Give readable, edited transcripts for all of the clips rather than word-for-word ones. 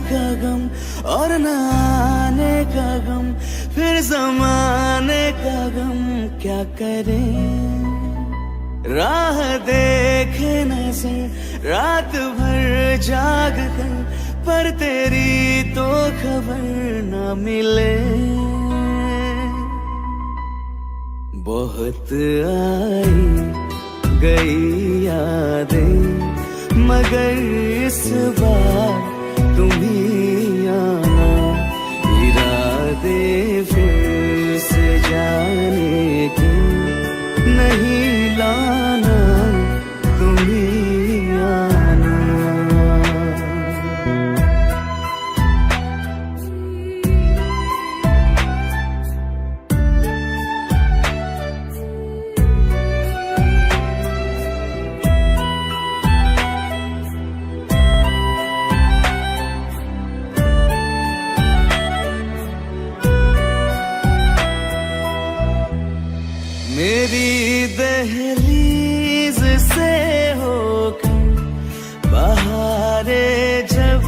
का गम और न आने का गम, फिर जमाने का गम क्या करें। राह देखे नजर रात भर जाग कर, पर तेरी तो खबर न मिले। बहुत आई गई यादें, मगर इस बार तुम ही आना। इरादे फिर से जाने के नहीं लाना, तुम ही आना। मेरी दहलीज से होकर बहारें जब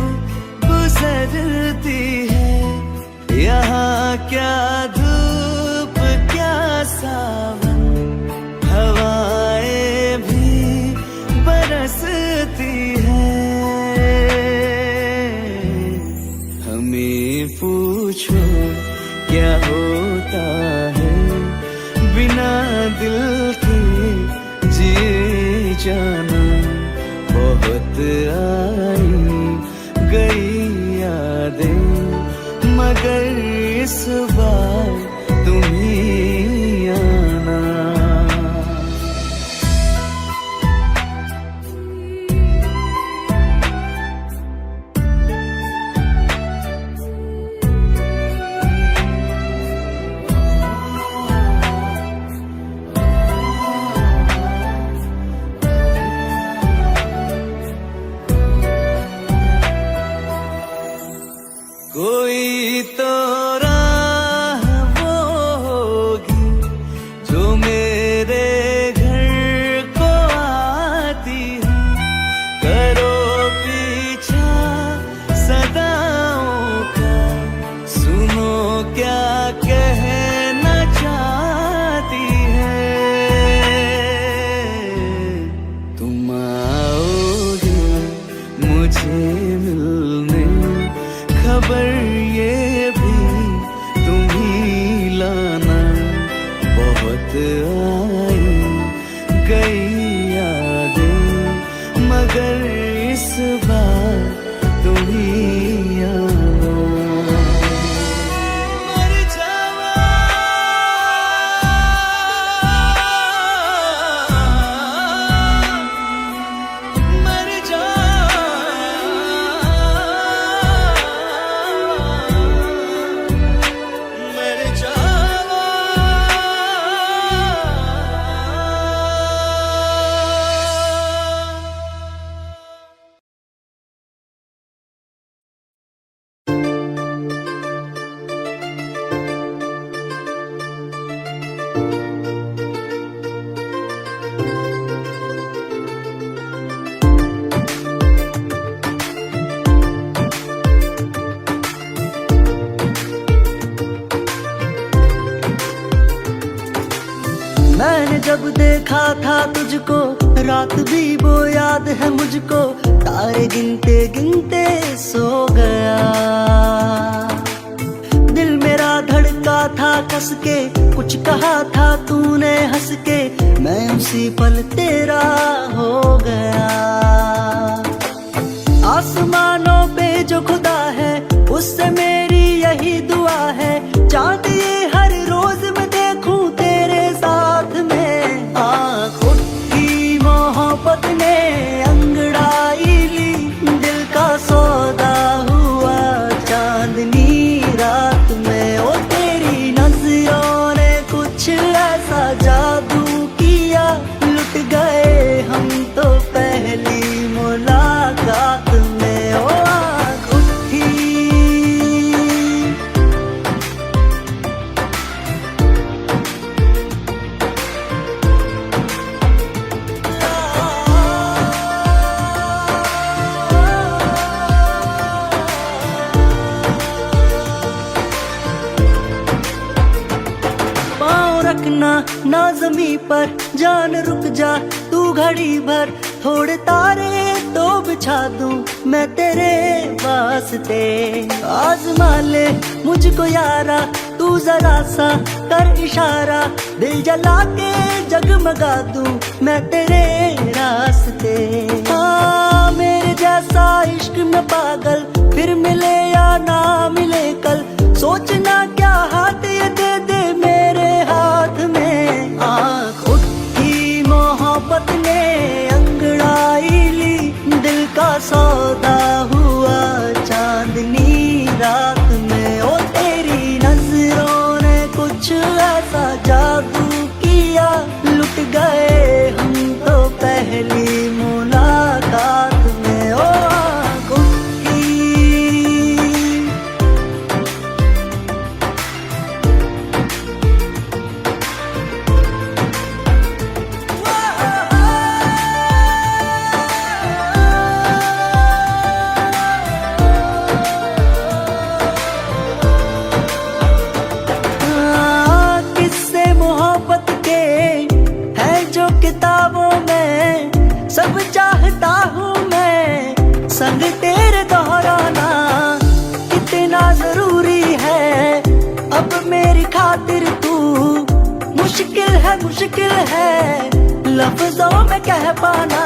गुजरती है, यहाँ क्या धूप क्या सावन, हवाएं भी बरसती है। हमें पूछो क्या होता है बिना दिल के जिए जाना। बहुत आई गई यादें, मगर इस बार तुम ही आना। कोई तो राह वो होगी जो मेरे घर को आती है। करो पीछा सदाओं का, सुनो क्या कहना चाहती है। तुम आओगे मुझे मिलने, खबर ये भी तुम ही लाना। बहुत आई गई यादें, मगर इस बार तुम ही आना। मर जावा मर जा मैंने जब देखा था तुझको, रात भी वो याद है मुझको। तारे गिनते गिनते सो गया, दिल मेरा धड़का था कस के। कुछ कहा था तूने हंस के, मैं उसी पल तेरा हो गया। आसमानों पे जो खुदा है, उससे मेरी यही दुआ है। चांद ये हर रोज मैं देखूं तेरे साथ में। आँख उठी मोहब्बत ने अंगड़ाई ली, दिल का सौदा हुआ चांदनी रात में। ओ तेरी नजरों ने कुछ ऐसा जादू किया, लुट गए हम तो पहली मुलाकात में। ओ आँख उठी रुकना ना जमी पर, जान रुक जा तू घड़ी भर, थोड़े तारे तो बिछा दूं मैं तेरे वास्ते। आजमा ले मुझको यारा तू जरा सा कर इशारा, दिल जला के जगमगा दूं मैं तेरे रास्ते। हाँ मेरे जैसा इश्क में पागल फिर मिले या ना मिले कल, सोचना क्या हाथ ये दे दे मेरे हाथ में। आँख उठी मोहब्बत ने अंगड़ाई ली, दिल का सौदा हुआ चांदनी रात में। ओ तेरी नजरों ने कुछ ऐसा जादू किया, लुट गए हम तो पहली मुलाकात में। ओ आँख उठी किताबों में सब चाहता हूँ मैं, संग तेरे दोहराना कितना जरूरी है। अब मेरी खातिर तू मुश्किल है लफ्जों में कह पाना।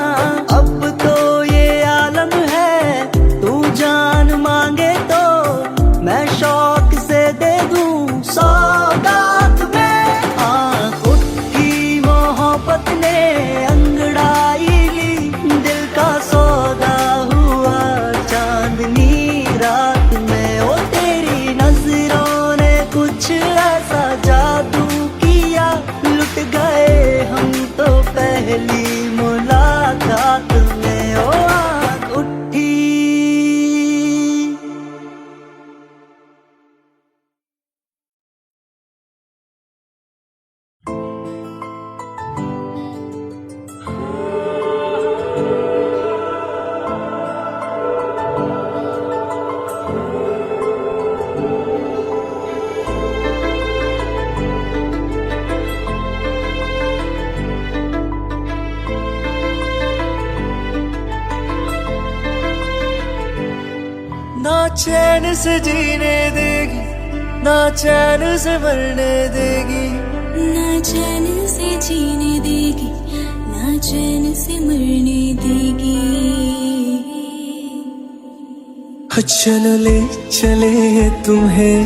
अब तो ये आलम है तू जान मांगे तो मैं शौक से दे दूं सौगात में। आँख उठी मोहब्बत ने अंगड़ाई ली, दिल का सौदा हुआ चांदनी रात में। ओ तेरी नजरों ने कुछ ऐसा जादू किया, लुट गए हम तो पहली मुलाकात में। ओ आँख उठी ना चैन से जीने देगी, ना चैन से मरने देगी, ना चैन से जीने देगी, ना चैन से मरने देगी। चलो ले चले तुम्हें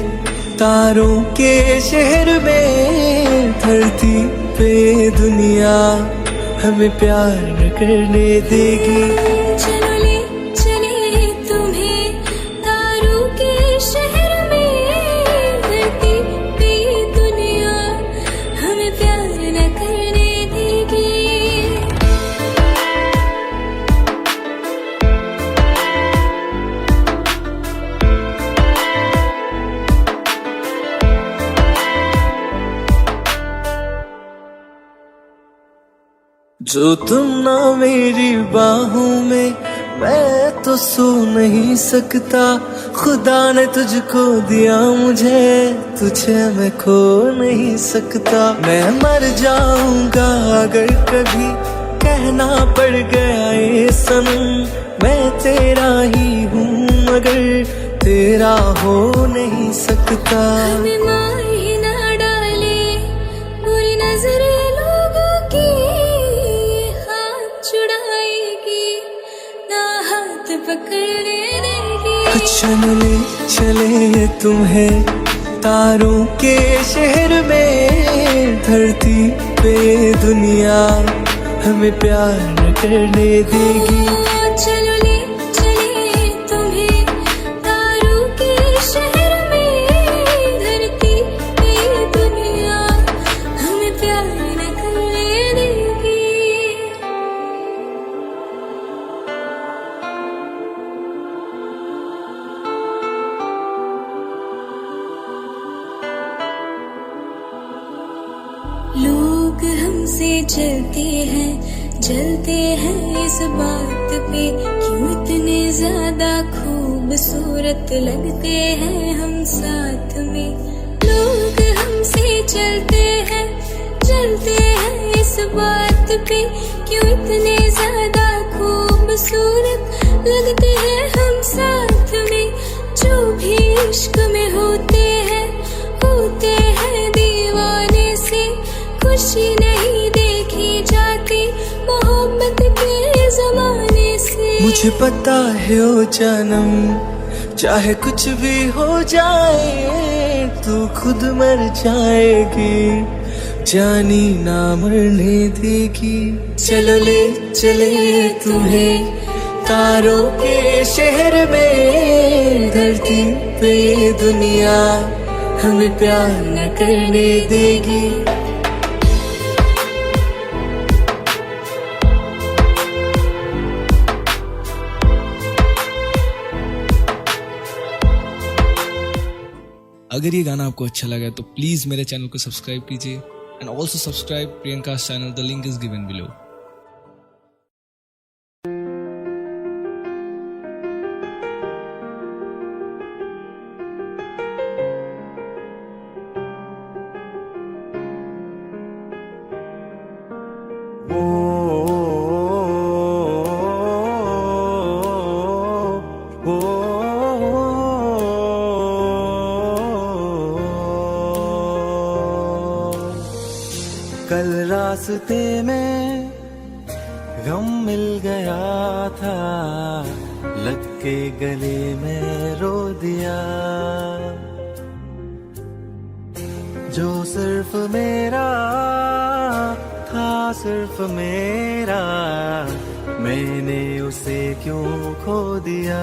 तारों के शहर में, धरती पे दुनिया हमें प्यार न करने देगी। चलो ले चले तुम्हें तारों के शहर में, धरती पे दुनिया हमें प्यार न करने देगी। जो तुम ना मेरी बाहों में, मैं तो सो नहीं सकता। खुदा ने तुझको दिया मुझे, तुझे मैं खो नहीं सकता। मैं मर जाऊंगा अगर कभी कहना पड़ गया ये सनम, मैं तेरा ही हूँ मगर तेरा हो नहीं सकता। हमें मार ही ना डाले बुरी नजरें लोगों की, हाथ छुड़ाएगी ना हाथ पकड़ने देगी। चलो ले चले तुम्हें तारों के शहर में, धरती पे दुनिया हमें प्यार न करने देगी। चलो ले चले तुम्हें तारों के शहर में, धरती पे दुनिया हमें प्यार न करने देगी। लोग हमसे जलते हैं इस बात पे, क्यों इतने ज्यादा खूबसूरत लगते हैं हम साथ में। लोग हमसे चलते हैं पे क्यों इतने ज्यादा खूबसूरत लगते हैं हम साथ में। जो भी इश्क में होते हैं दीवाने से। खुशी नहीं देखी जाती मोहब्बत के जमाने से। मुझे पता है ओ जानम, चाहे कुछ भी हो जाए तू खुद मर जाएगी, जानी ना मरने देगी। चलो ले चले तुम्हें तारों के शहर में, धरती पे ये दुनिया हमें प्यार न करने देगी। अगर ये गाना आपको अच्छा लगा तो प्लीज़ मेरे चैनल को सब्सक्राइब कीजिए and also subscribe Priyanka's channel, the link is given below. कल रास्ते में गम मिल गया था, लग के गले में रो दिया। जो सिर्फ मेरा था, सिर्फ मेरा, मैंने उसे क्यों खो दिया।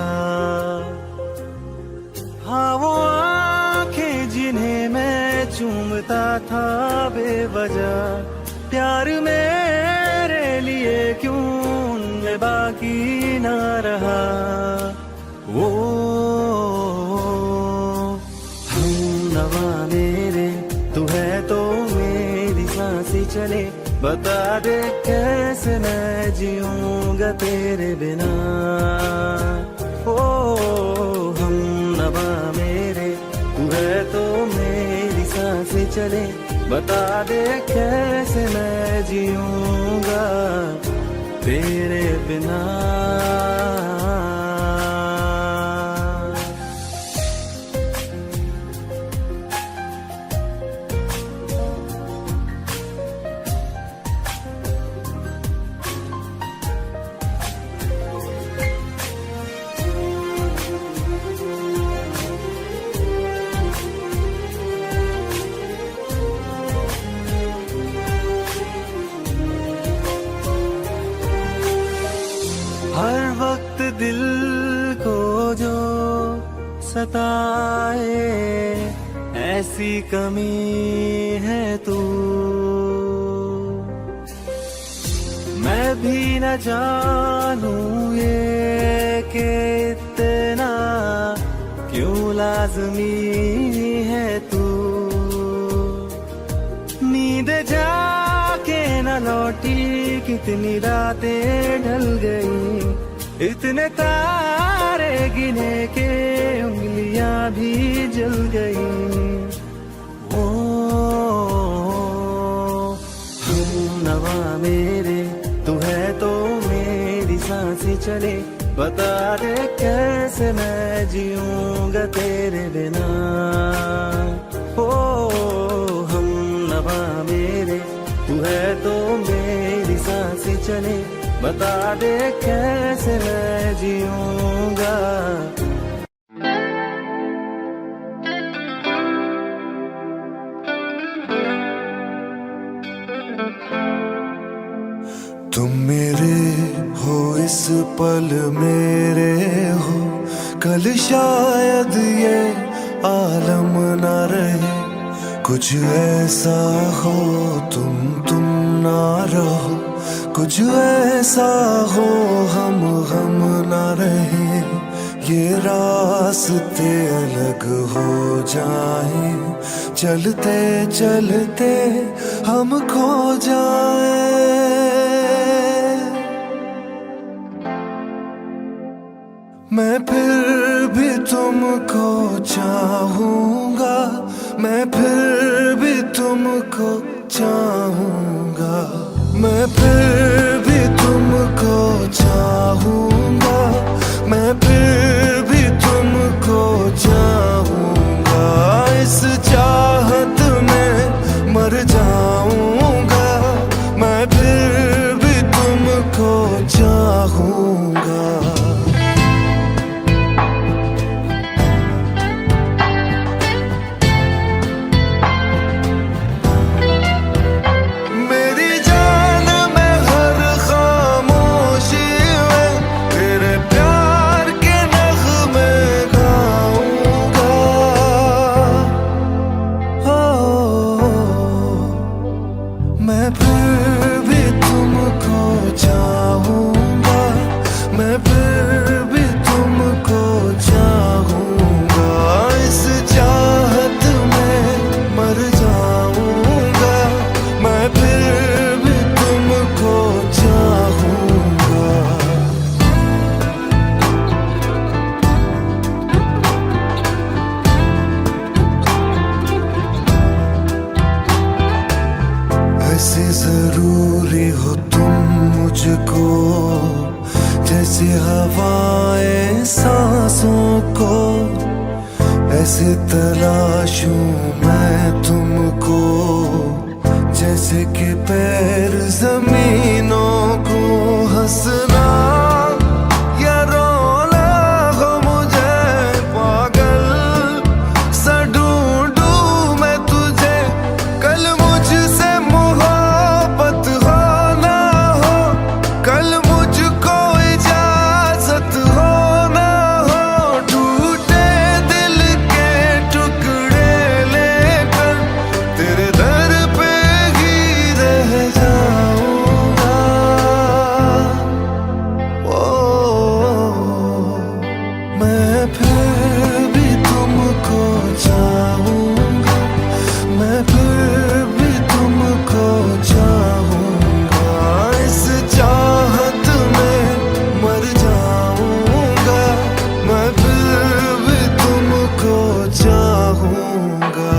हाँ वो आंखें जिन्हें मैं चूमता था बेवजह, प्यार मेरे लिए क्यों उनमें बाकी ना रहा। वो हम नवा मेरे, तू है तो मेरी सांसें चले। बता दे कैसे मैं जीऊंगा तेरे बिना। ओ हम नवा मेरे, तू है तो मेरी सांसें चले। बता दे कैसे मैं जीऊंगा तेरे बिना। हर वक्त दिल को जो सताए, ऐसी कमी है तू। मैं भी न जानूं ये कि इतना क्यों लाज़मी है तू। नींद जाके न लौटी, कितनी रातें ढल गई। इतने तारे गिने के उंगलियां भी जल गई। ओ हम नवा मेरे, तू है तो मेरी सांसें चले। बता दे कैसे मैं जीऊंगा तेरे बिना। ओ हम नवा मेरे, तू है तो मेरी सांसें चले। बता दे कैसे मैं जीऊंगा। तुम मेरे हो इस पल मेरे हो, कल शायद ये आलम ना रहे। कुछ ऐसा हो तुम ना रहो, कुछ ऐसा हो हम ना रहे। ये रास्ते अलग हो जाए, चलते चलते हम खो जाए। मैं फिर भी तुमको चाहूंगा, मैं फिर भी तुमको चाहूंगा। मैं फिर मर जाऊंगा, मैं फिर भी तुमको चाहूंगा। मैं फिर भी तुमको चाहूंगा, मैं फिर भी तुमको चाहूंगा। इस चाहत में मर जाऊंगा, मैं फिर भी तुमको चाहूंगा। ऐसे जरूरी हो तुम मुझको, जैसे हवाएं सांसों को। ऐसे तलाशूं मैं तुमको, जैसे कि पैर जमीनों को। हंसना या रोना हो मुझे पागल सा ढूंढूं मैं तुझे। कल मुझसे मोहब्बत हो ना हो, कल मुझको इजाजत हो ना हो। टूटे दिल के टुकड़े लेकर तेरे दर पे ही रह जाऊंगा। ओ मैं फिर भी तुमको चाहूंगा, मैं फिर भी तुमको चाहूंगा। इस चाहत में मर जाऊंगा, मैं फिर भी तुमको चाहूंगा।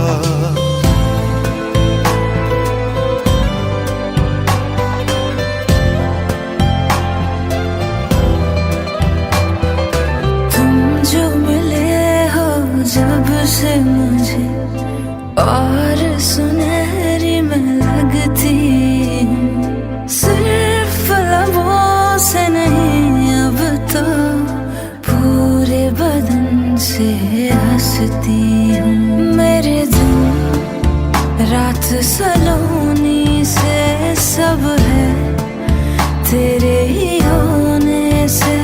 तुम जो मिले हो जब से मुझे, और सुनहरी मैं लगती हूँ। सिर्फ लबों से नहीं अब तो पूरे बदन से हंसती हूँ। मेरे दिन रात सलोनी से सब है तेरे ही होने से।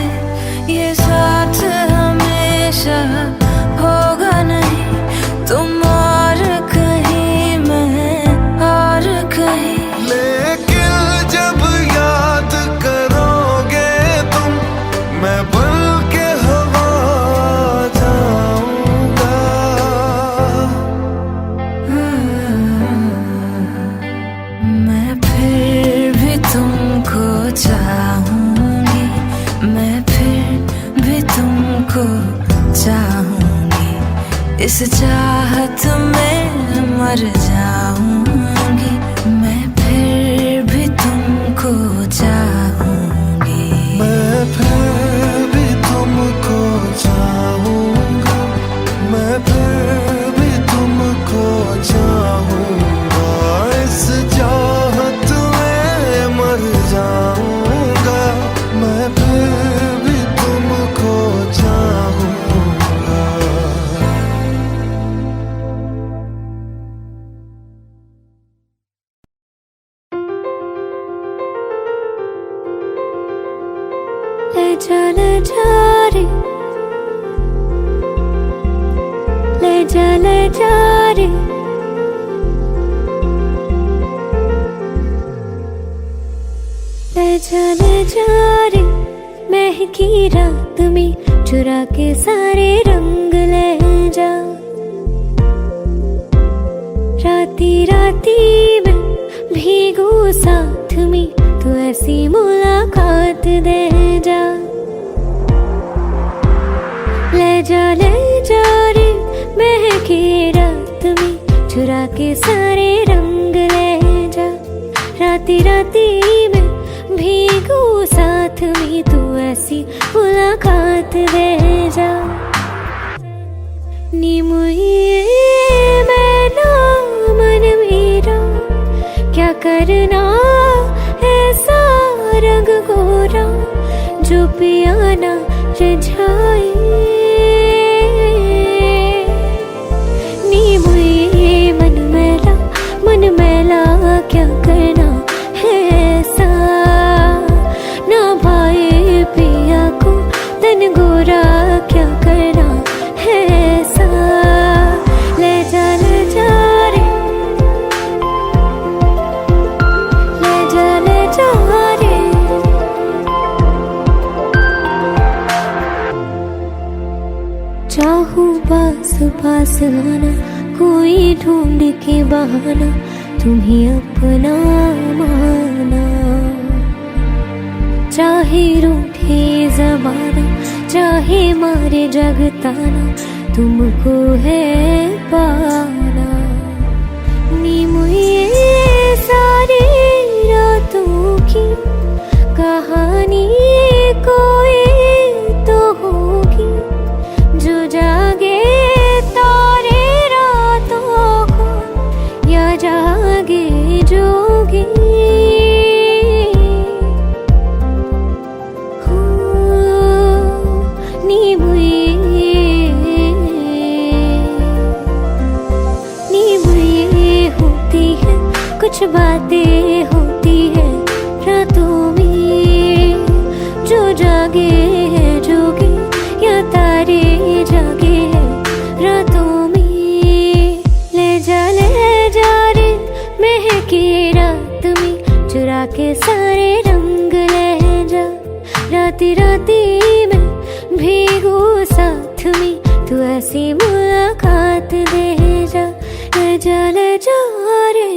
ये साथ हमेशा होगा नहीं, तुम और कहीं मैं और कहीं। लेकिन जब याद करोगे तुम, मैं बन के हवा जाऊंगा। मैं फिर भी तुमको चाहूंगी, मैं फिर भी तुमको चाहूंगी। इस चाहत में मर जाऊंगी, मैं फिर भी तुमको चाहूंगी। मैं फिर भी तुमको चाहूंगा, मैं फिर भी तुमको चाहूंगा। इस चाहत में मर जाऊंगा, मैं फिर भी तुमको चाहूंगा। ले जा रे, ले जा रे। ले जा रे, महकी रात में चुरा के सारे रंग ले जा। राती राती में भीगू साथ में, तू ऐसी मुलाकात दे जा। ले जा रे, महकी रात में चुरा के सारे रंग ले जा। राती राती में भीगू साथ में, तू ऐसी मुलाकात दे जा। नी मुई मैं ना मन मेरा क्या करना है ऐसा, ना भाई पिया को तन गोरा क्या करना है ऐसा। ले जा रे, ले जा रे। चाहूं पास पास आना, कोई ढूंढ के बहाना, तुम्हें अपना माना। चाहे रूठे ज़माना, चाहे मारे जगताना, तुमको है पाना। नीम ये सारी रातों की कहानी कोई तो होगी, जो जागे तारे रातों को, या जागे जोगी। नीम ये होती है, कुछ बातें होती है रातों में, जो जागे है जोगी, या तारे जागे है रातों में। ले जा रे महके रात में, चुरा के सारे रंग ले जा। राती राती में भीगू साथ में, तू ऐसी मुलाकात दे जा। ले जा रे।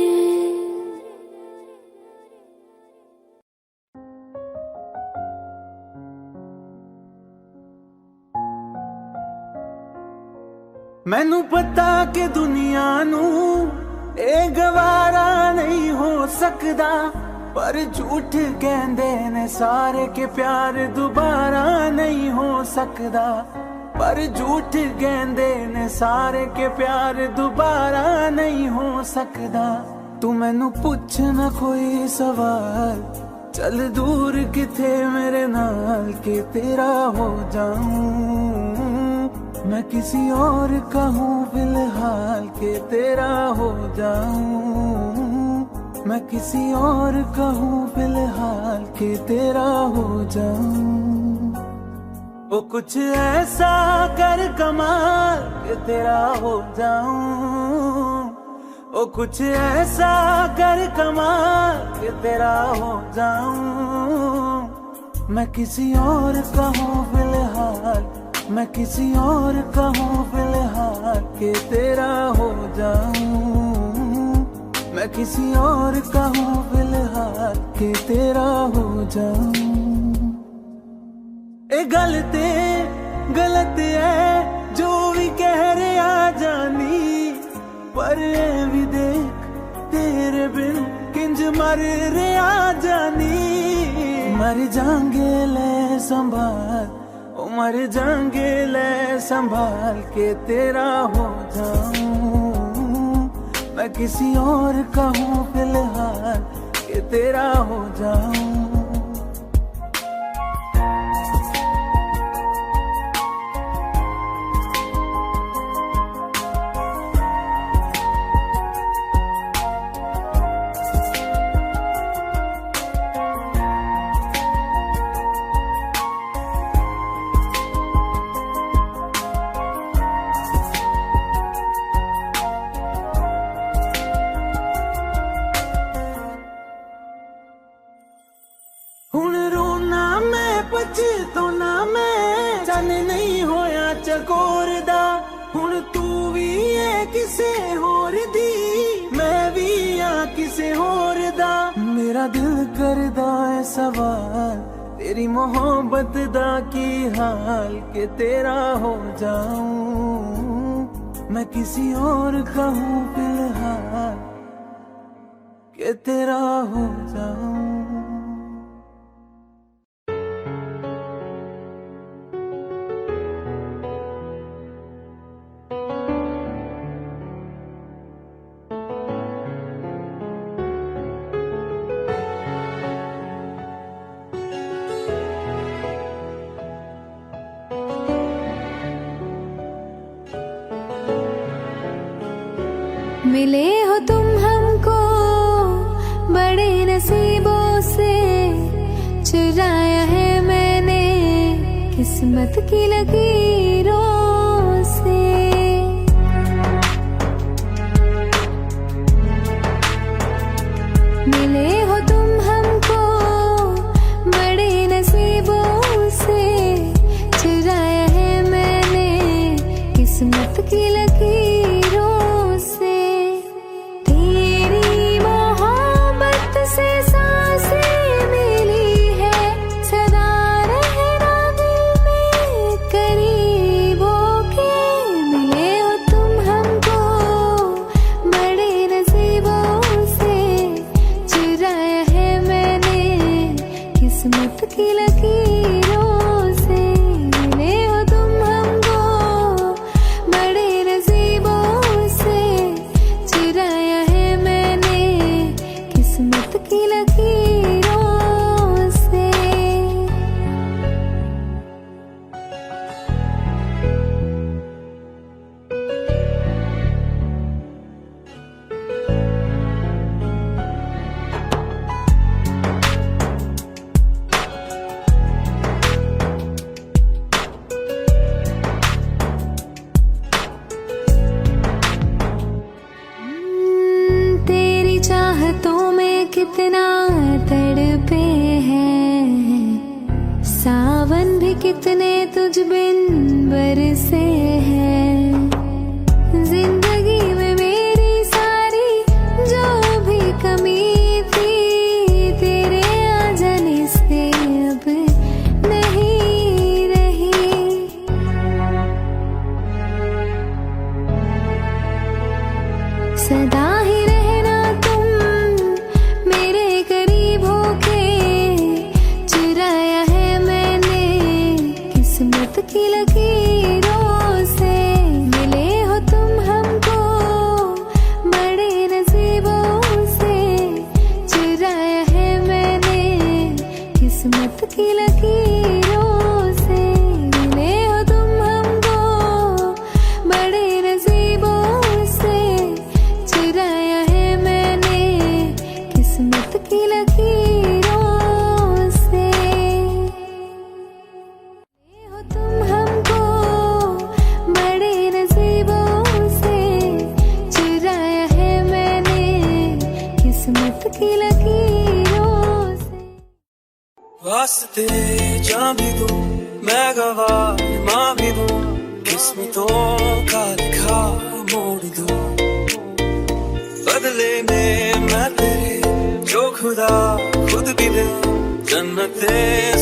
मैनू पता कि दुनिया नू ए गवारा नहीं हो सकदा, पर झूठ कहंदे ने सारे के प्यार दोबारा नहीं हो सकदा। पर झूठ कहंदे ने सारे के प्यार दोबारा नहीं हो सकदा। तू मैनू पुछ ना कोई सवाल, चल दूर किथे मेरे नाल के तेरा हो जाऊं। मैं किसी और का हूँ फिलहाल के तेरा हो जाऊं। मैं किसी और का हूँ फिलहाल के तेरा हो जाऊं। वो कुछ ऐसा कर कमाल के तेरा हो जाऊं। वो कुछ ऐसा कर कमाल के तेरा हो जाऊं। मैं किसी और का हूँ फिलहाल, मैं किसी और का हूँ फिलहाल के तेरा हो जाऊं। मैं किसी और का हूँ फिलहाल के तेरा हो जाऊं। ए गलत है जो भी कह रहे आ जानी, पर ए भी देख तेरे बिन किंज मर रहे आ जानी। मर जाएंगे ले संभाल, ओ मर जाएंगे ले संभाल के तेरा हो जाऊं। मैं किसी और का हूँ फिलहाल के तेरा हो जाऊं। हुण रोना मैं पछताना मैं, चन नहीं होया चकोर दा। हुण तू भी है किसे होर दी, मैं भी आ किसे होर दा। मेरा दिल करदा है सवाल, तेरी मोहब्बत दा की हाल के तेरा हो जाऊं। मैं किसी और का हूँ फिलहाल के तेरा हो जाऊं। मिले हो तुम हमको किस्मत की लकीरों से। मिले हो तुम हमको बड़े नसीबों से, चुराया है मैंने किस्मत की लकीरों से। तेरी मोहब्बत से सांसें मिली है, सदा रहना दिल में करीब होके। मिले हो तुम हमको बड़े नसीबों से, चुराया है मैंने किस्मत की लकीरों से। मिले हो तुम हमको बड़े नसीबों से, चुराया है मैंने किस्मत की लकीरों से। तेरी चाहतों में कितना तड़पे हैं, सावन भी कितने तुझ बिन बरसे हैं। जिंदगी में मेरी सारी जो भी कमी थी, तेरे आ जाने से अब नहीं रही। सदा ही रहना तुम मेरे करीब होके, चुराया है मैंने किस्मत की लकीरों से। मिले हो तुम हमको बड़े नसीबों से, चुराया है मैंने किस्मत की लकीरों से। मिले हो तुम हमको बड़े नसीबों से, चुराया है मैंने किस्मत की लकीरों से। मिले हो तुम हमको बड़े नसीबों से, चुराया है मैंने किस्मत की लकीरों से। वास्ते जान भी दूं, मैं गवाह मां भी दूं, किस्मतों का लिखा मोड़ दूं। बदले में मैं तेरे जो खुदा खुद भी दे, जन्नते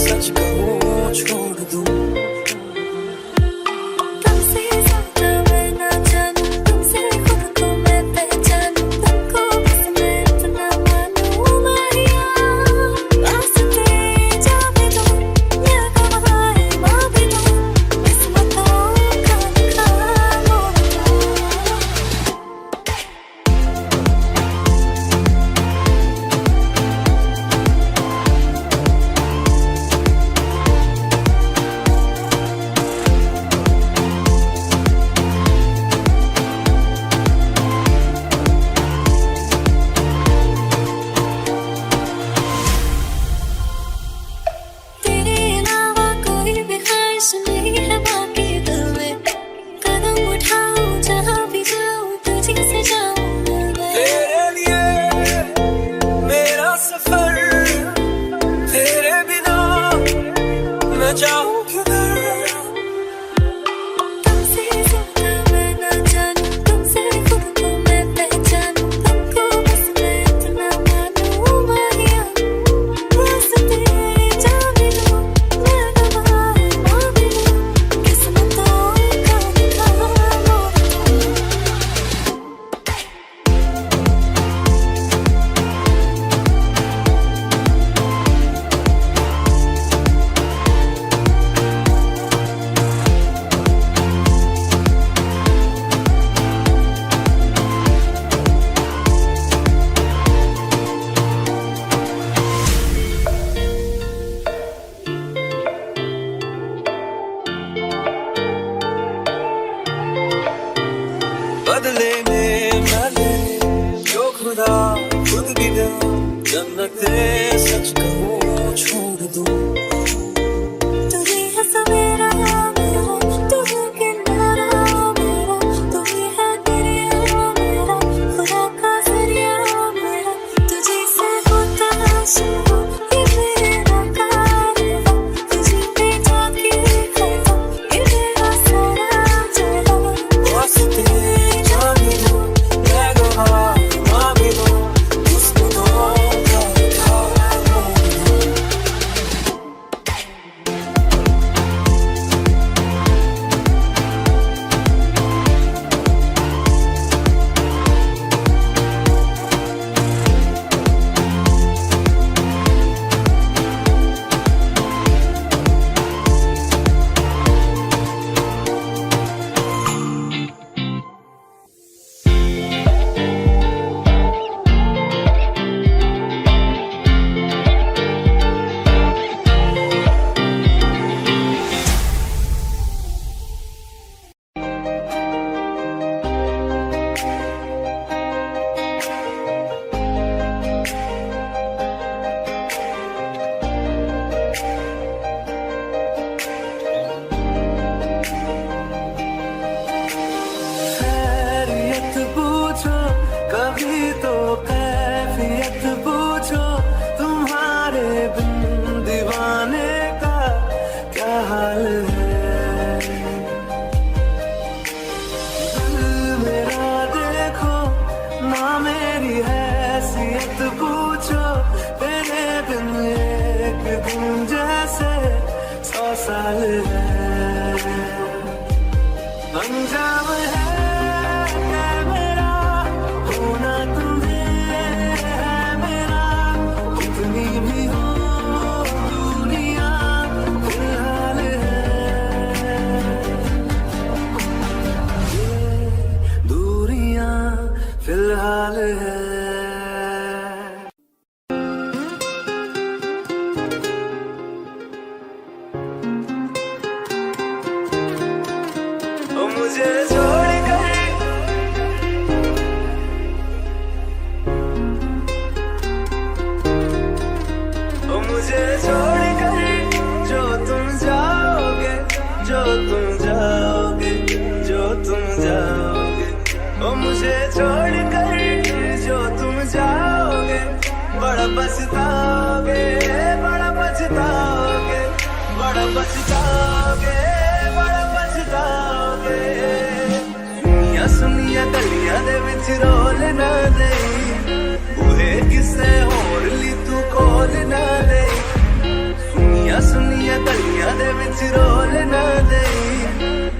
सच कहूँ छोड़ दूं। तुमसे ज्यादा मैं ना जानूं, तुमसे खुद को मैं पहचानूं, तुमको बस मैं इतना मानूं माहिया। वास्ते जा भी दूं, मैं गवाह मां भी दूं, किस्मतों का लिखा मोड़ दूं। तेरे अलावा कोई भी ख्वाहिश नहीं है बाकी दिल में। कदम उठाऊं जहाँ भी जाऊं, तुझे से जाऊं मैं। तेरे लिए मेरा सफर, तेरे बिना मैं जाऊं किधर। तुमसे ज्यादा मैं ना जानूं, तुमसे खुद को मैं पहचानूं, तुमको बस मैं इतना मानूं माहिया। वास्ते जा भी दूं, मैं गवाह मां भी दूं, किस्मतों का लिखा मोड़ दूं। बदले में मैं तेरे जो खुदा खुद भी दे, जन्नते सच कहूँ छोड़ दूं। तुझे है सवेरा साल है, अंजाम है मेरा होना तुम्हें है मेरा, कितनी भी हो दुनिया फिलहाल है, ये दूरियां फिलहाल है। ओ मुझे छोड़ कर, ओ मुझे छोड़ कर जो तुम जाओगे, जो तुम जाओगे, जो तुम जाओगे, ओ मुझे छोड़ कर जो तुम जाओगे, बड़ा पछताओगे, बड़ा पछताओगे, बड़ा पछताओगे, बड़ा पछताओगे। सुनिया सुनिया गलियां दे विच रोल ना दे, बूहे किसे होर ली तू खोल ना दे। सुनिया सुनिया गलियां दे विच रोल ना दे,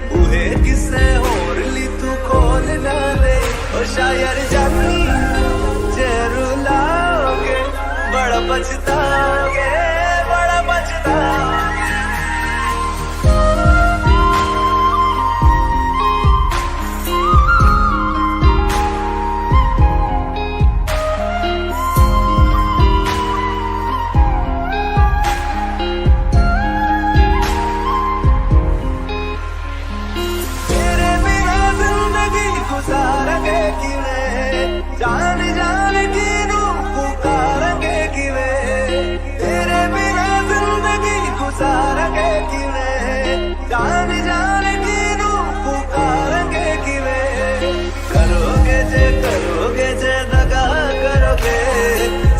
बूहे किसे होर ली तू खोल ना दे। ओ शायर जानी जे रुलाओगे, बड़ा पछताओगे, बड़ा पछताओगे। तेरे बिना जिंदगी गुजारेंगे किवें, जान जान किनू पुकारेंगे किवें। तेरे बिना जिंदगी गुजारेंगे किवें, जान जान किनू पुकारेंगे किवें। करोगे जे दगा करोगे,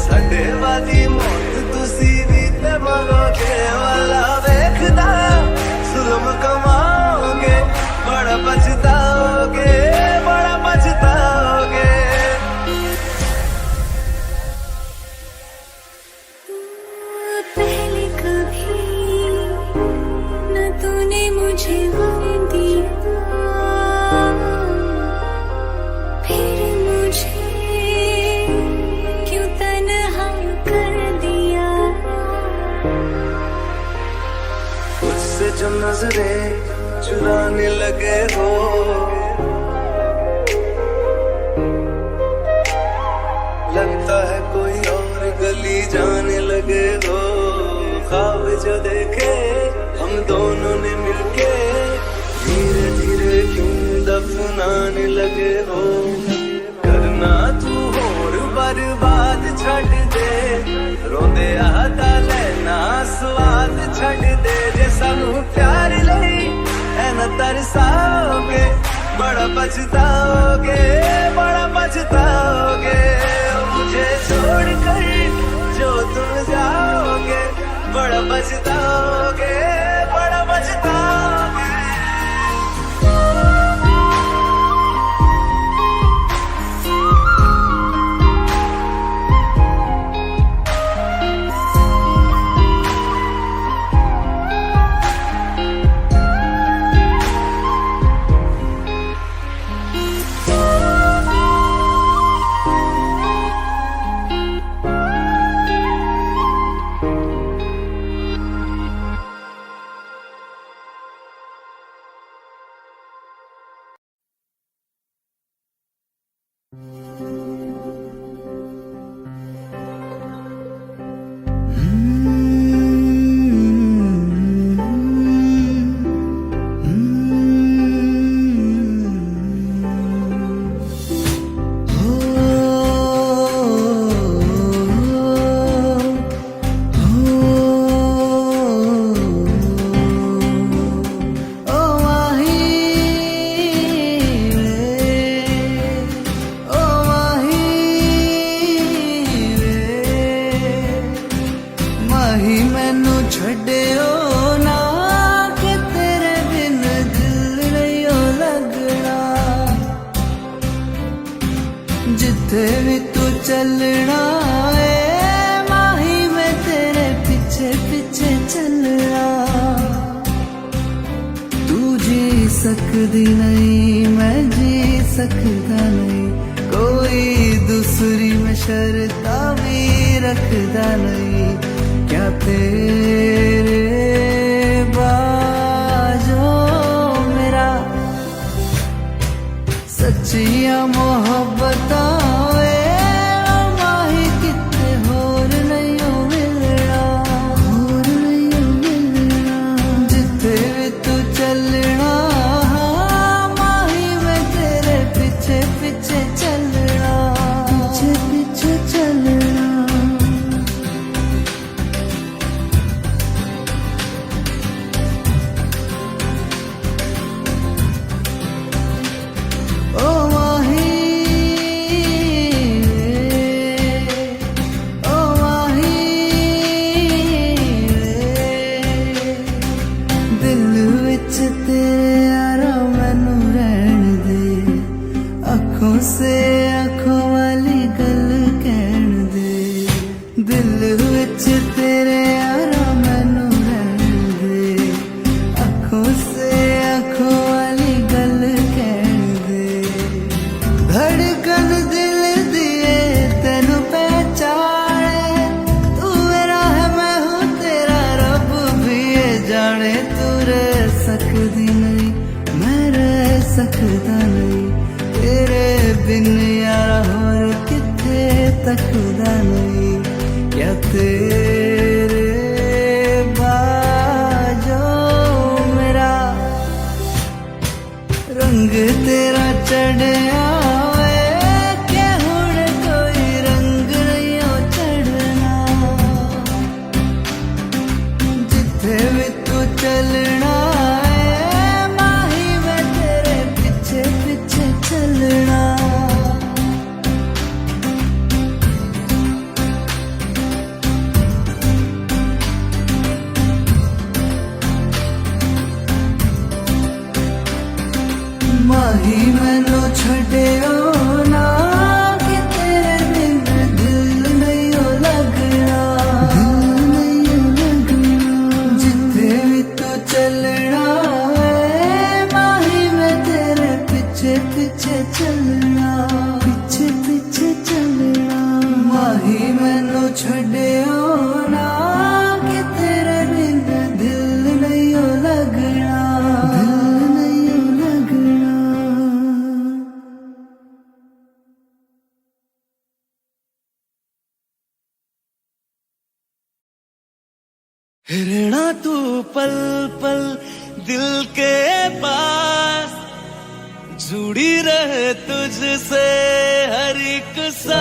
साडे वाली मौत तुसी भी ते मरोगे। वाला वेखदा जुल्म कमाओगे, बड़ा पछताओगे, बड़ा पछताओगे। पहले कभी न तूने मुझे गम दिया, फिर मुझे क्यों तन्हा कर दिया। मुझसे जो नजरें चुराने लगे हो, लगता है कोई और गली जाने लगे हो। ख्वाब जो देखे हम दोनों ने मिलके, धीरे धीरे क्यों दफनाने लगे हो। करना तू होर बर्बाद छड़ दे, रोंदे आता लेना स्वाद छड़ दे। जे सानू प्यार लई ऐना तरसाओगे, बड़ा पछताओगे, बड़ा पछताओगे। मुझे छोड़ कर जो तुम जाओगे, बड़ा पछताओगे, बड़ा पछताओगे। सकदी नहीं, मैं जी सकदा नहीं, कोई दूसरी में शर्ता भी रखदा नहीं। क्या तेरे बाजो मेरा सच्चियां मोहब्बतां वे माही किते होर नहीं हो मिलना, होर नहीं हो मिलना। जिथे भी तू चलना माही मैं तेरे पीछे पीछे चलना, पीछे पीछे चलना। ओ माही, ओ माही, दिल विच तेरे यारा मैनू रहन दे, अखों से अखों वाली गल कहन दे। दिल विच तेरे यारा मैनू रहन दे, अखों से अखों वाली गल कहन दे। धड़कन दिल दिए तेनू पहचाने, तू मेरा है मैं हूँ तेरा, रब भी ये जाने। तू रह सकदी नहीं, मैं रह सकदा नहीं, तेरे बिन यारा होर किथे तकदा नहीं। क्या तेरे बाजो मेरा रंग तेरा चढ़िया वे, के हुण कोई रंग नहीं हो चढ़ना। जिथे भी तू चलना है माही मैं तेरे पीछे पीछे चलना। माही मैनू छड्डियो ना, कि तेरे बिन दिल नहीं हो लगना, दिल नहीं हो लगना। जिथे भी तू चलना है माही मैं तेरे पीछे पीछे चलना, पीछे पीछे चलना। माही मैनू छड्डियो ना, कि तेरे बिन दिल नहीं हो लगना, दिल नहीं हो लगना। रहना तू पल पल दिल के पास, जुड़ी रहे तुझसे हर एक सांस।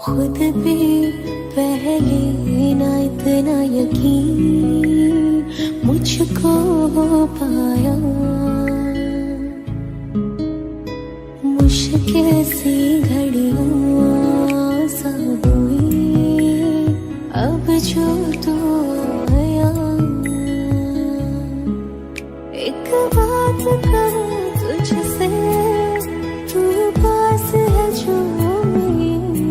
खुद भी पहले ना इतना यकीन मुझको हो पाया, मुश्किल सी घड़ियां सा हुई अब जो तू आया। एक बात कहूँ तुझसे, तू पास है जो मेरे,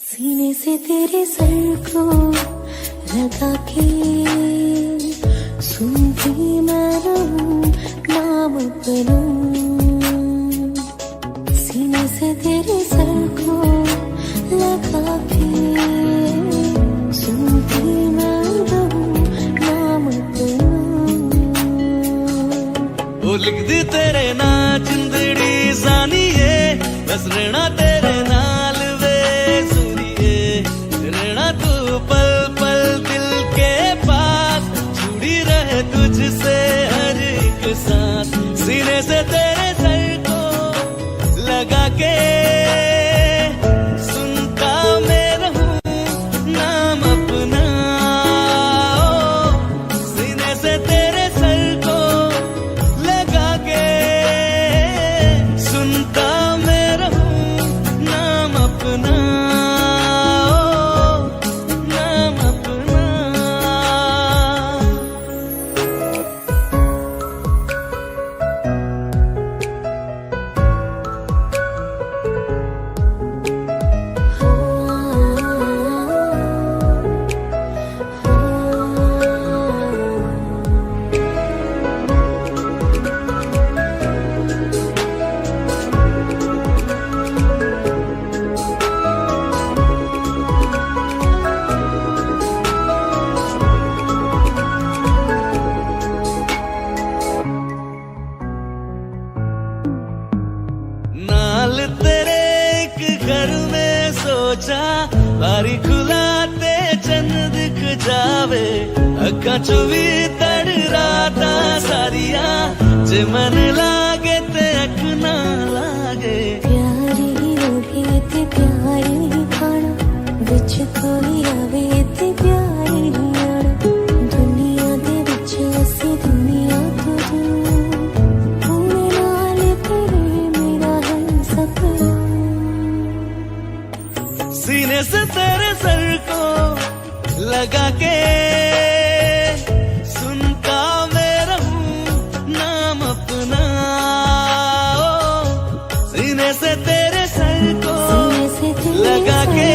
सीने से तेरे सर को लगा के सुनती मैं रहूं नाम अपना। सीने से तेरे सर को लगा के सुनती मैं रहूं नाम अपना। वो लिख दी तेरे ना जिंदड़ी जानिए, बस रहना तेरे नाल वे सुनिए। रहना तू पल पल दिल के पास, जुड़ी रहे तुझसे हर एक सांस। सीने से तेरे सर को लगा के सुनता मैं रहूं नाम अपना। सीने से तेरे सर को लगा के सुनता मैं रहूं नाम अपना, नाम अपना। बारी खुलाते चंद दिख जावे अखा चो भी तड़ राता सारिया जे मन लागे ते अख ना लागे प्यारी रोटी ते प्यारी खाना विच कोई आवे ते प्यारी आना दुनिया दे विच असी दुनिया तो दूर होने नाल तेरे मेरा है सपना सीने से तेरे सर को लगा के सुनता मैं रहूं नाम अपना सीने से तेरे सर को लगा के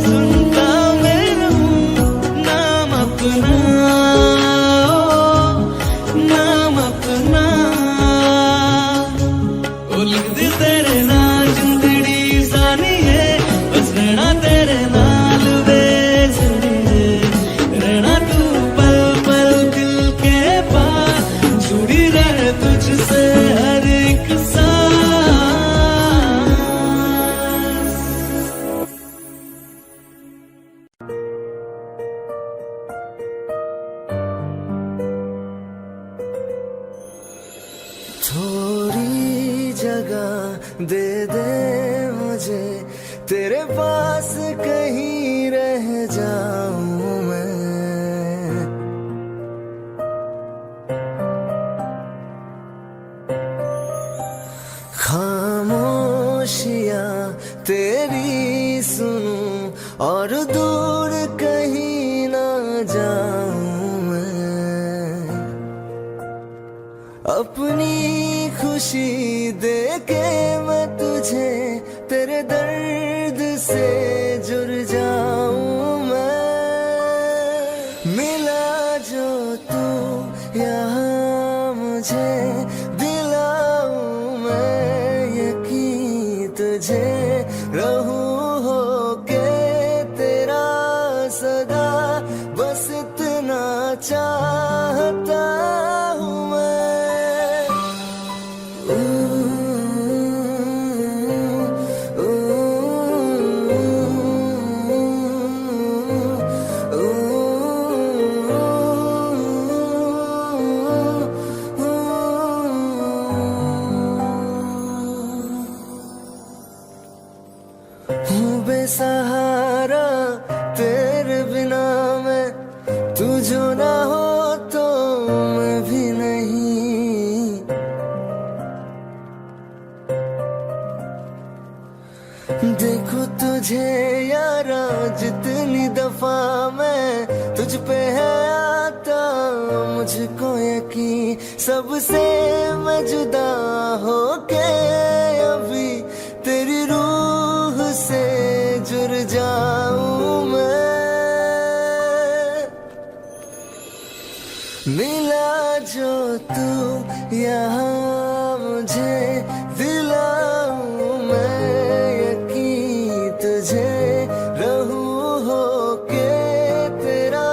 सुनता मैं रहूं नाम अपना नाम अपना ओ लिख दी तेरे नाल जिंदड़ी सानी है बस रहना तेरे नाल वे रहना तू पल पल दिल के पास जुड़ी रहे तुझसे हर एक सांस थोड़ी जगह दे दे मुझे तेरे पास कहीं रह जाऊं मैं खामोशियां तेरी सुनूं और दूर कहीं ना जाऊं मैं अपनी खुशी दे के मैं तुझे तेरे दर्द से जुड़ जाऊं मैं मिला जो तू यहाँ मुझे दिलाऊं मैं यकीन तुझे रहूं होके तेरा सदा बस इतना चाहता हूँ मैं हूँ बेसहारा तेरे बिना मैं तू जो ना हो तो मैं भी नहीं देखो तुझे यारा जितनी दफा मैं तुझ पे है आता मुझको यकीन सबसे मैं जुदा होके अभी तेरी रूह से जुड़ जाऊं मैं मिला जो तू यहाँ मुझे दिलाऊं मैं यकीन तुझे रहूं होके तेरा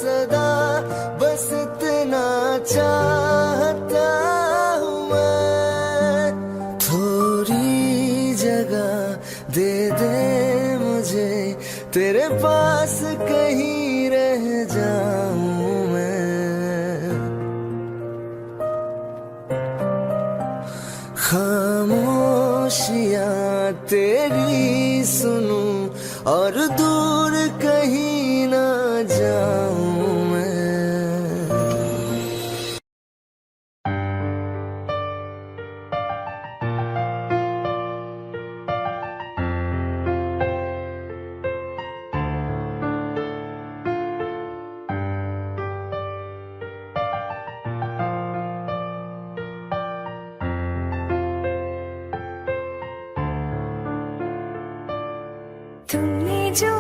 सदा बस इतना चाहता हूँ मैं थोड़ी जगह दे दे मुझे तेरे पास कहीं रह जाऊं मैं खामोशियां तेरी सुनूं और दूर कहीं ना जाऊं मैं तुमने जो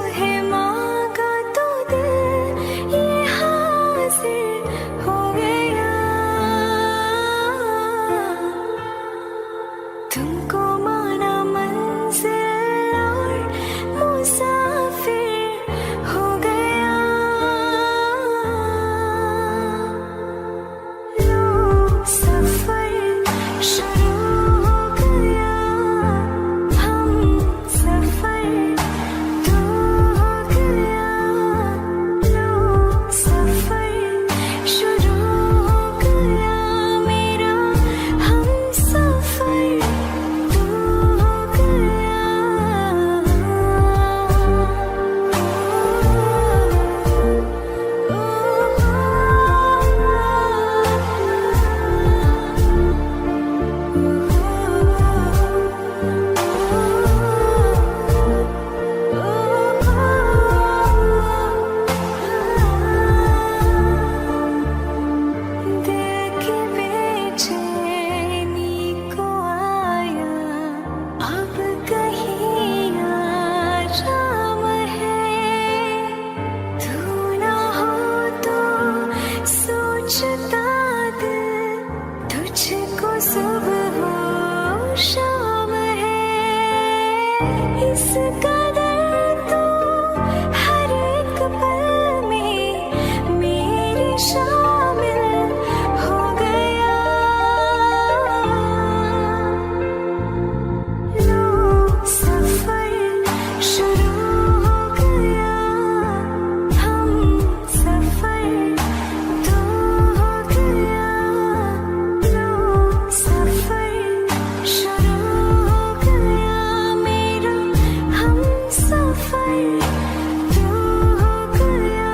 शामिल हो गया। लो सफर शुरू हो गया, हम सफर दो हो गया। लो सफर शुरू हो गया, मेरा हम सफर दो हो गया।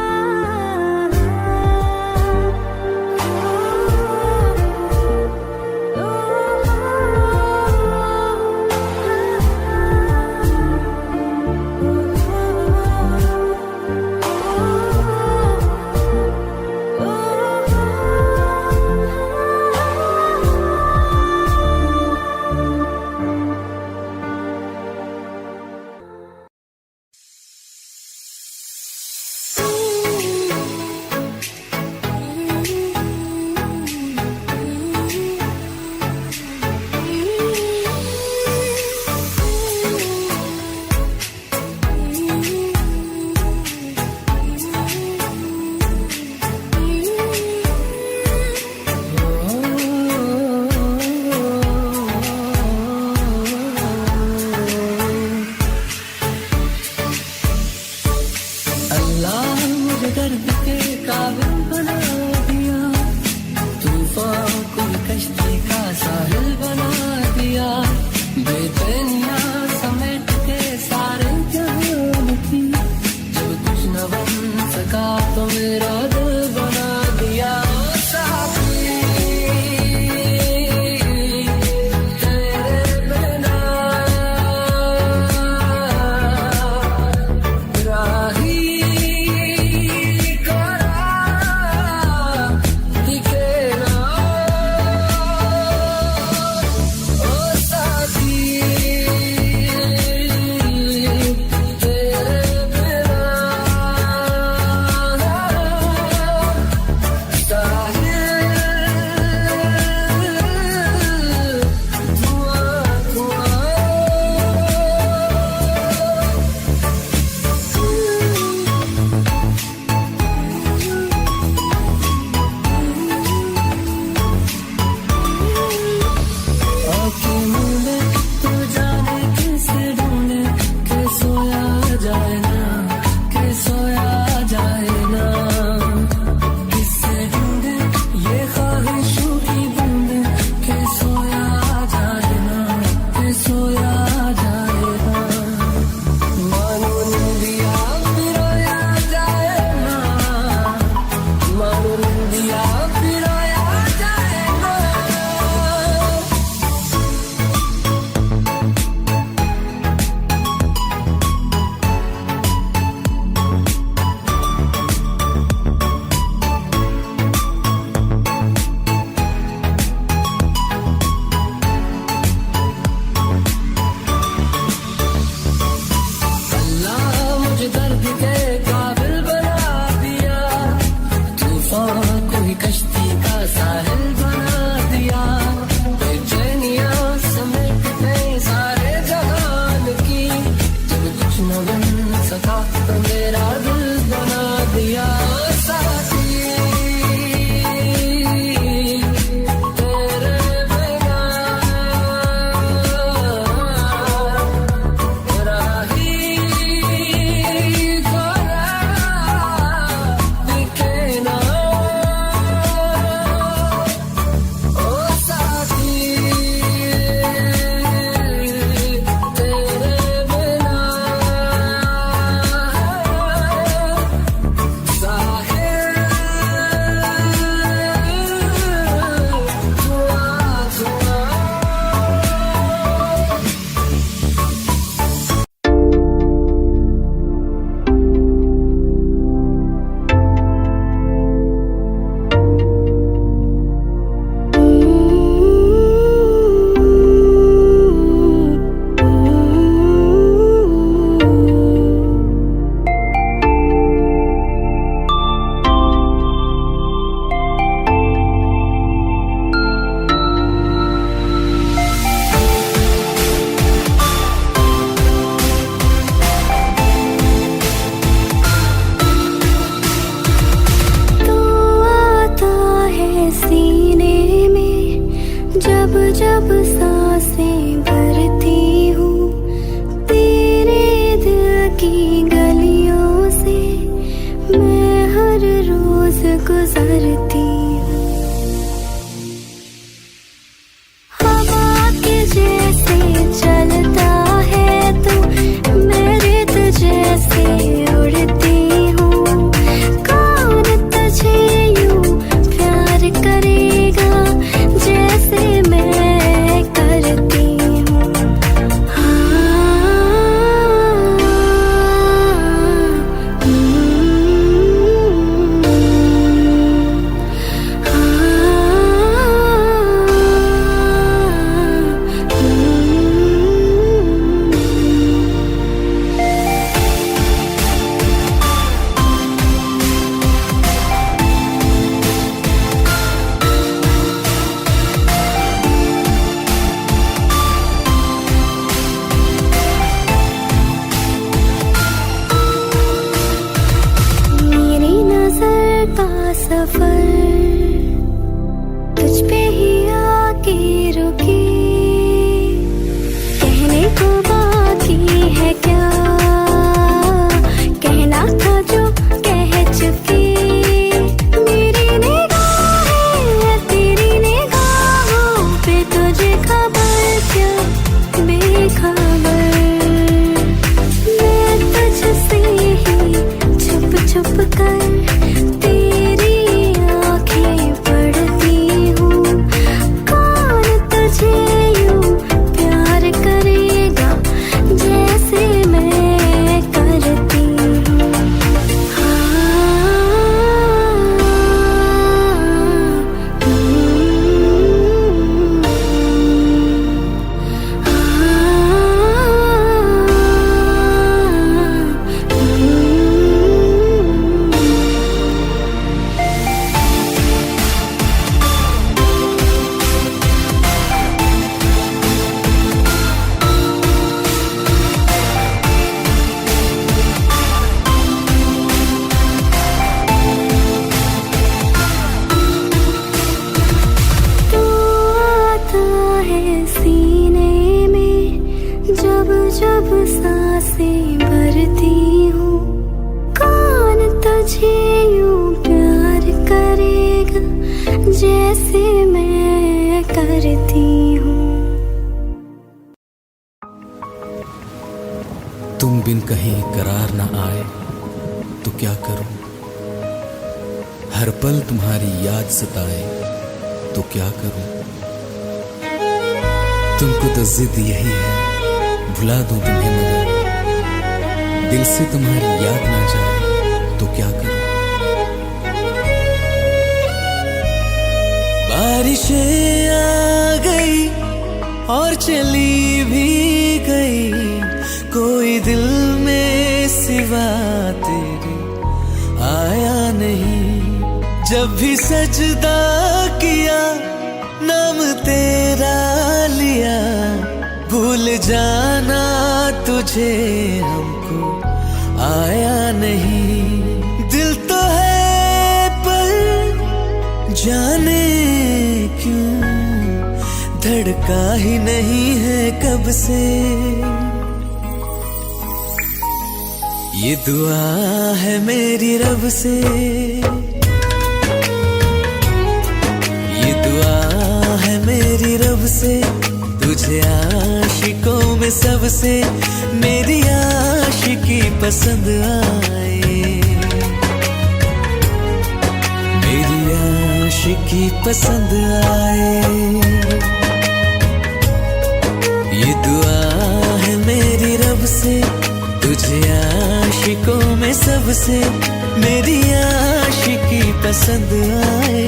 अल्लाह मुझे दर्द के काबिल बना दिया, तूफान को कश्ती का साहिल बना दिया। बेचैनियां समेट के सारे जहान की, जो कुछ न बन सका तो मेरा दिल बना दिया। साथी तेरे बिना राही बिन कहीं करार न आए तो क्या करूं, हर पल तुम्हारी याद सताए तो क्या करूं। तुमको तो जिद यही है भुला दूं तुम्हें, मगर दिल से तुम्हारी याद ना जाए तो क्या करूं। बारिशें आ गई और चली भी गई, कोई दिल में सिवा तेरे आया नहीं। जब भी सजदा किया नाम तेरा लिया, भूल जाना तुझे हमको आया नहीं। दिल तो है पर जाने क्यों धड़का ही नहीं है कब से। ये दुआ है मेरी रब से, ये दुआ है मेरी रब से, तुझे आशिकों में सबसे मेरी आशिकी पसंद आए, मेरी आशिकी पसंद आए। ये दुआ है मेरी रब से, तुझे आशिकों में सबसे मेरी आशिकी पसंद आए,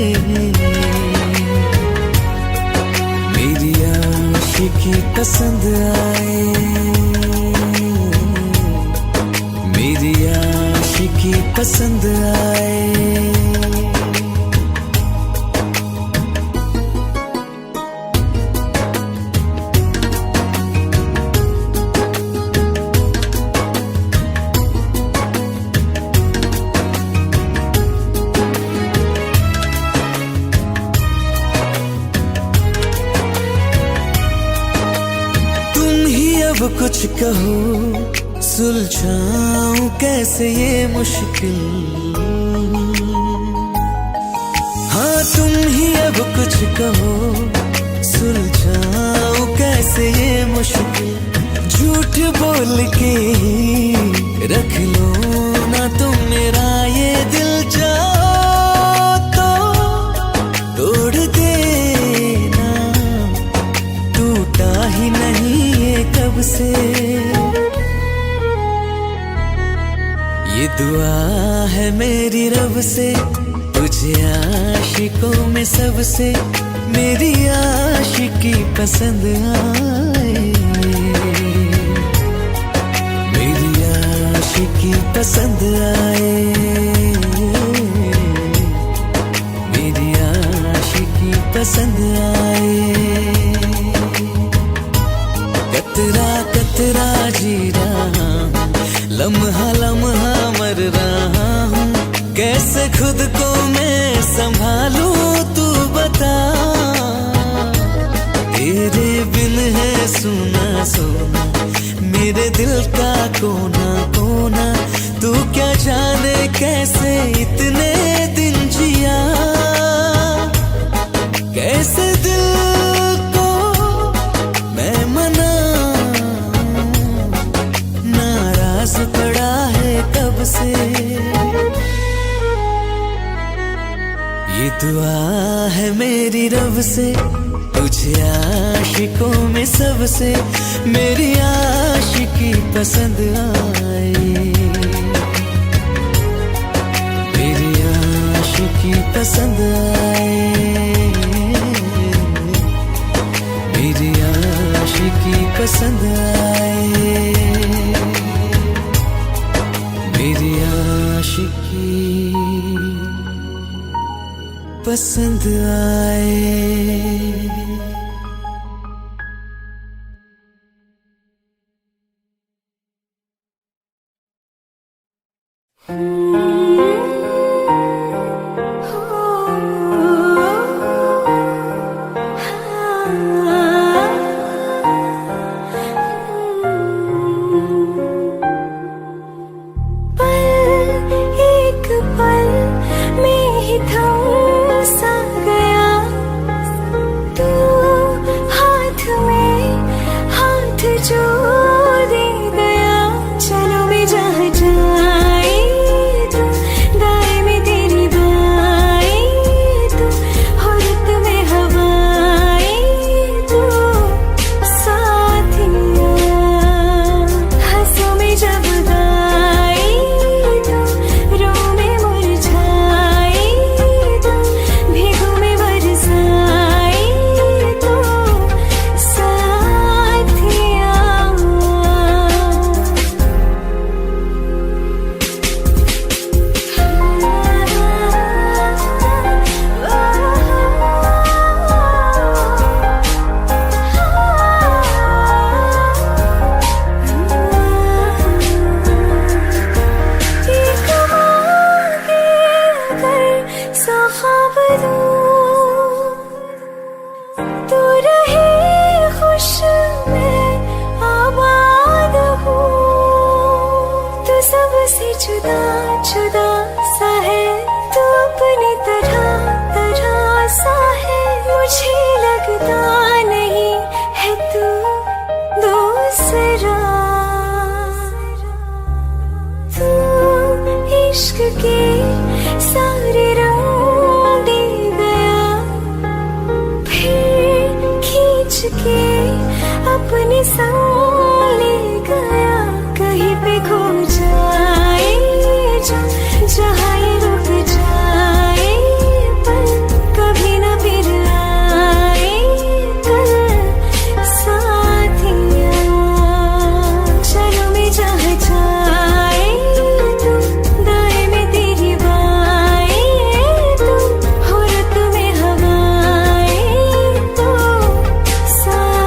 मेरी आशिकी पसंद आए, मेरी आशिकी पसंद आए। अब कुछ कहो सुलझाऊं कैसे ये मुश्किल, हाँ तुम ही अब कुछ कहो सुलझाऊं कैसे ये मुश्किल। झूठ बोल के रख लो ना तुम मेरा ये दिल, जाओ तो तोड़ देना, टूटा ही नहीं कब से। ये दुआ है मेरी रब से, तुझे आशिकों में सबसे मेरी आशिकी पसंद आए, मेरी आशिकी पसंद आए, मेरी आशिकी पसंद आए। कतरा कतरा जी रहा हूँ, लम्हा लम्हा मर रहा हूँ, कैसे खुद को मैं संभालूं तू बता। तेरे बिन है सुना सोना मेरे दिल का कोना कोना, तू क्या जाने कैसे इतने दिन जिया, कैसे दिल पड़ा है कब से। ये दुआ है मेरी रब से, तुझे आशिकों में सबसे मेरी आशिकी पसंद आए, मेरी आशिकी पसंद आए, मेरी आशिकी पसंद आए, मेरी आशिकी पसंद आए। में ही थम सा गया तू। जवाब दूं, तू रहे खुश मैं आबाद हूँ। तू सबसे जुदा जुदा सा है, तू अपनी तरह तरह सा है। मुझे लगता नहीं है तू दूसरा। तू इश्क के सारे रंग दे गया, फिर खींच के अपने संग ले गया। कहीं पे खो जाए जहाँ ये रुक जाए, पर कभी न फिर आए कल साथिया। चलो मैं जहाँ जाए तू, दाएं में तेरी बाएं तू, हो रत में हवाएं तू साथिया।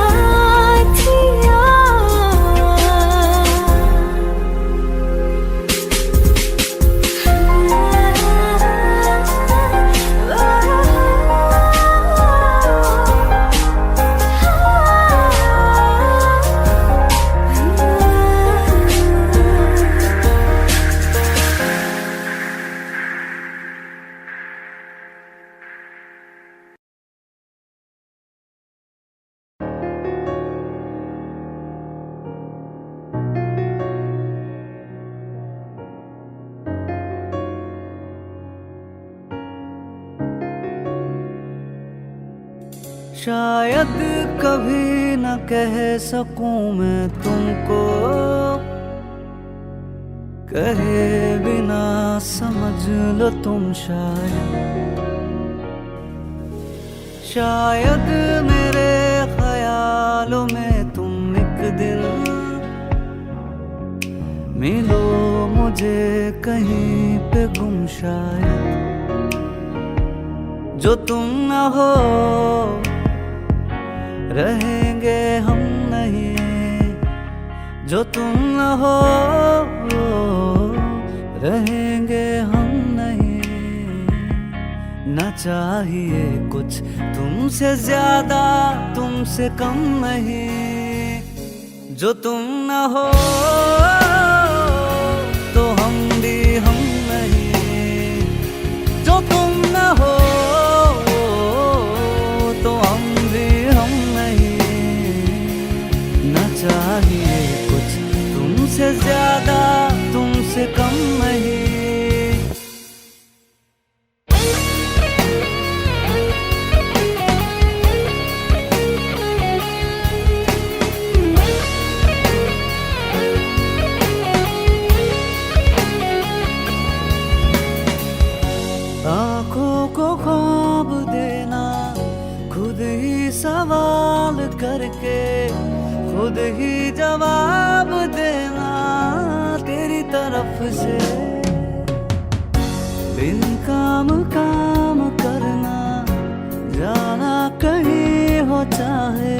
शायद कभी न कह सकूं मैं तुमको, कहे बिना समझ लो तुम। शायद मेरे ख्यालों में तुम एक दिन मिलो मुझे कहीं पे गुम। शायद जो तुम न हो रहेंगे हम नहीं, जो तुम न हो रहेंगे हम नहीं। न चाहिए कुछ तुमसे ज्यादा तुमसे कम नहीं। जो तुम न हो तो हम भी हम नहीं, जो तुम न हो तो हम भी हम नहीं। न चाहिए कुछ तुमसे ज्यादा तुमसे कम नहीं। आँखों को ख्वाब देना, खुद ही सवाल करके खुद ही जवाब देना तेरी तरफ से। बिन काम काम करना, जाना कहीं हो चाहे,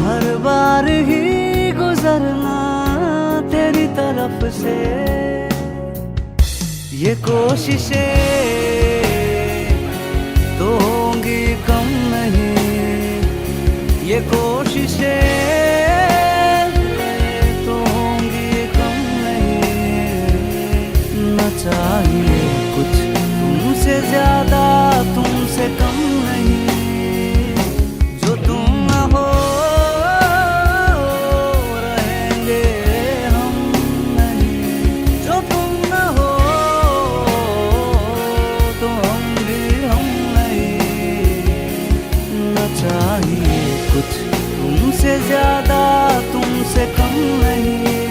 हर बार ही गुजरना तेरी तरफ से। ये कोशिशें तो होंगी कम नहीं, ये कोशिशें तो होंगी कम नहीं। न चाहिए कुछ तुमसे ज्यादा तुमसे कम नहीं। जो तुम न हो रहेंगे हम नहीं, जो तुम न हो तो हम भी हम नहीं। न चाहिए कुछ तुमसे ज्यादा तुमसे कम नहीं।